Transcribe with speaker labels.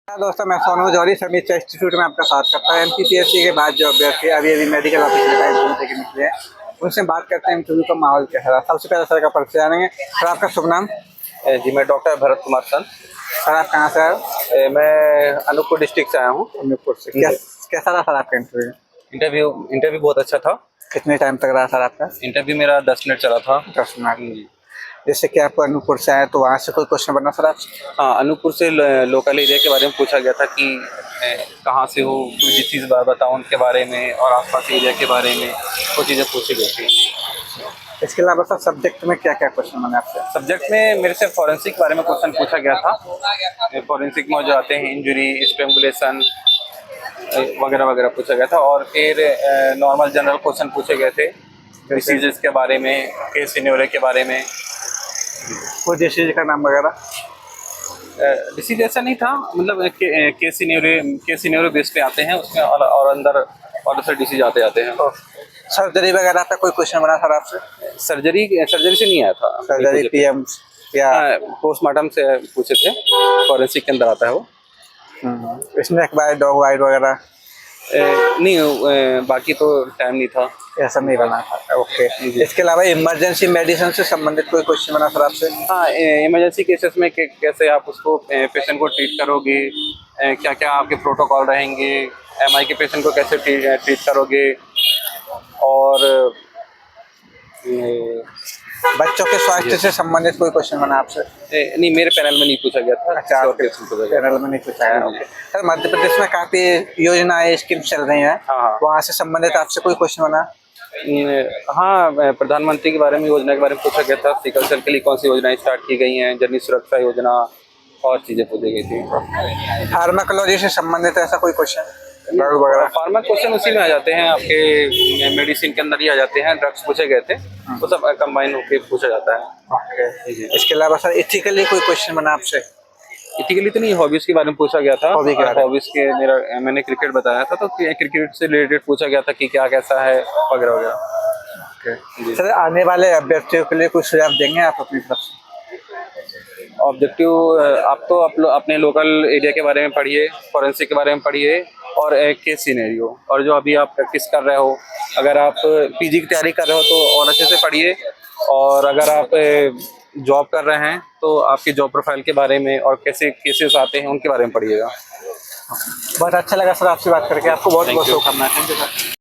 Speaker 1: दोस्तों, मैं सोनू जौहरी समीक्षा इंस्टीट्यूट में आपका स्वागत करता हूँ। एमपीपीएससी के बाद जो अभ्यर्थी अभी मेडिकल ऑफिसर का इंटरव्यू देके निकले हैं, उनसे बात करते हैं इंटरव्यू का माहौल कैसा है। सबसे पहले सर का परिचय जानेंगे। सर, आपका शुभ नाम?
Speaker 2: जी, मैं डॉक्टर भरत कुमार सन।
Speaker 1: सर, आप कहाँ से आए?
Speaker 2: मैं अनूपपुर डिस्ट्रिक्ट से आया हूँ।
Speaker 1: अनूपपुर से। कैसा रहा सर आपका इंटरव्यू?
Speaker 2: इंटरव्यू बहुत अच्छा था।
Speaker 1: कितने टाइम तक रहा सर आपका
Speaker 2: इंटरव्यू मेरा 10 मिनट चला था।
Speaker 1: 10 मिनट। जैसे कि आप अनूपपुर से आए तो वहाँ से कोई क्वेश्चन बना सर आपसे?
Speaker 2: हाँ, अनूपपुर से लोकल एरिया के बारे में पूछा गया था कि कहाँ से हो, कोई डिसीज़ बताओ उनके बारे में, और आसपास एरिया के बारे में वो चीज़ें पूछी गई थी।
Speaker 1: इसके अलावा सर सब्जेक्ट में क्या क्या क्वेश्चन बने आपसे?
Speaker 2: सब्जेक्ट में मेरे से फॉरेंसिक के बारे में क्वेश्चन पूछा गया था। फॉरेंसिक में जो आते हैं इंजरी, स्ट्रेंगुलेशन वगैरह वगैरह पूछा गया था। और फिर नॉर्मल जनरल क्वेश्चन पूछे गए थे, डिसीजेस के बारे में, केस सिनेरियो के बारे में।
Speaker 1: कोई डिसीज का नाम वगैरह?
Speaker 2: डिसीज ऐसा नहीं था, मतलब केस सिनेरियो बेस पे आते हैं उसमें, और अंदर और दूसरे डिसीज आते जाते हैं।
Speaker 1: सर्जरी वगैरह पे कोई क्वेश्चन बना सर आपसे?
Speaker 2: सर्जरी से नहीं आया था।
Speaker 1: सर्जरी पीएम या
Speaker 2: पोस्टमार्टम से पूछे थे, फॉरेंसिक के अंदर आता है वो।
Speaker 1: स्नेक बाइट, डॉग बाइट वगैरह?
Speaker 2: नहीं, बाकी तो टाइम नहीं था,
Speaker 1: ऐसा नहीं बना था। ओके। इसके अलावा इमरजेंसी मेडिसिन से संबंधित कोई क्वेश्चन बना सर आपसे?
Speaker 2: हाँ, इमरजेंसी केसेस में कैसे आप उसको पेशेंट को ट्रीट करोगे, क्या क्या आपके प्रोटोकॉल रहेंगे, एमआई के पेशेंट को कैसे ट्रीट करोगे, और
Speaker 1: बच्चों के स्वास्थ्य से संबंधित कोई क्वेश्चन बना आपसे?
Speaker 2: नहीं, मेरे पैनल में नहीं पूछा गया था।
Speaker 1: अच्छा, आपके पैनल में नहीं पूछा गया। ओके सर, मध्य प्रदेश में काफी योजनाएं, स्कीम चल रही हैं,
Speaker 2: हाँ।
Speaker 1: वहाँ से संबंधित आपसे कोई क्वेश्चन बना?
Speaker 2: हाँ, प्रधानमंत्री के बारे में, योजना के बारे में पूछा गया था। सिकल सेल के लिए कौन सी योजनाएं स्टार्ट की गई हैं, जननी सुरक्षा योजना और चीज़ें पूछी गई थी।
Speaker 1: फार्माकोलॉजी से संबंधित ऐसा कोई क्वेश्चन वगैरह?
Speaker 2: फार्मा क्वेश्चन उसी में आ जाते हैं, आपके मेडिसिन के अंदर ही आ जाते हैं। ड्रग्स पूछे गए थे, वो सब कंबाइन होकर पूछा जाता है।
Speaker 1: ओके। इसके अलावा सर इथिकली कोई क्वेश्चन बना आपसे?
Speaker 2: इथिकली तो नहीं, हॉबीज के बारे में पूछा गया था। हॉबीज के मैंने क्रिकेट बताया था, तो क्रिकेट से रिलेटेड पूछा गया था कि क्या कैसा है वगैरह वगैरह।
Speaker 1: सर, आने वाले अभ्यर्थियों के लिए कुछ सुझाव देंगे आप अपनी तरफ से?
Speaker 2: ऑब्जेक्टिव, आप तो अपने लोकल एरिया के बारे में पढ़िए, फॉरेंसिक के बारे में पढ़िए, और केस सिनेरियो, और जो अभी आप प्रैक्टिस कर रहे हो, अगर आप पीजी की तैयारी कर रहे हो तो और अच्छे से पढ़िए, और अगर आप जॉब कर रहे हैं तो आपकी जॉब प्रोफाइल के बारे में और कैसे केसेस आते हैं उनके बारे में पढ़िएगा।
Speaker 1: बहुत अच्छा लगा सर आपसे बात करके। आपको बहुत बहुत शुभकामनाएं। Thank you sir.